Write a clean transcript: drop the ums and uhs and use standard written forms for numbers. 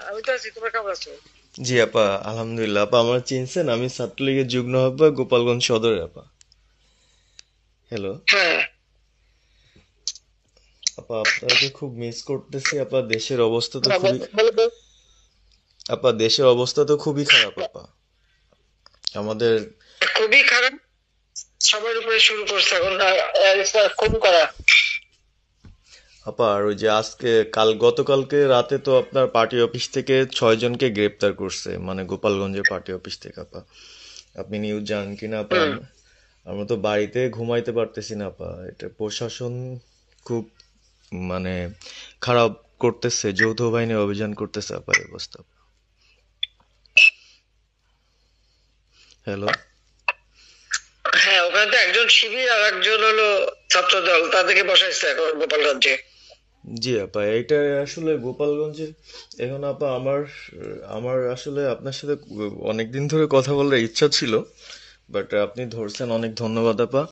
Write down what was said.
আমি তো আছি, তোমার কেমন আছো? জি আপা, আলহামদুলিল্লাহ। আপা আমার চিনছেন? আমি ছাত্রলীগের যুগ্ম আহ্বায়ক, গোপালগঞ্জ সদরে আপা। হ্যালো হ্যাঁ। আপা, আপনাকে খুব মিস করতেছি আপা। দেশের অবস্থা তো হ্যাঁ, খুবই বলো। আপা, দেশের অবস্থা তো খুবই খারাপ আপা। আমাদের খুবই খারাপ। সবার উপরে শুরু করছে এখন খুন করা। আপা, আর ওই যে আজকে গতকালকে রাতে তো আপনার পার্টি অফিস থেকে 6 জনকে গ্রেপ্তার করছে, মানে গোপালগঞ্জের পার্টি অফিস থেকে আপা। আপনি নিউজ জানেন কিনা আপা? হুম। আমরা তো বাড়িতে ঘুমাইতে পারতেছি না আপা। এটা প্রশাসন খুব মানে খারাপ করতেছে, যৌথ বাহিনী অভিযান করতেছে আপা, এই অবস্থা। হ্যালো। হ্যাঁ, ওখানে তো একজন শিবির আর একজন হলো ছাত্র দল, তাদেরকে বসাইছে এখন গোপালগঞ্জে। জি আপা, এইটা আসলে গোপালগঞ্জে এখন আপা আমার আমার আসলে আপনার সাথে অনেকদিন ধরে কথা বলার ইচ্ছা ছিল, বাট আপনি ধরছেন, অনেক ধন্যবাদ আপা।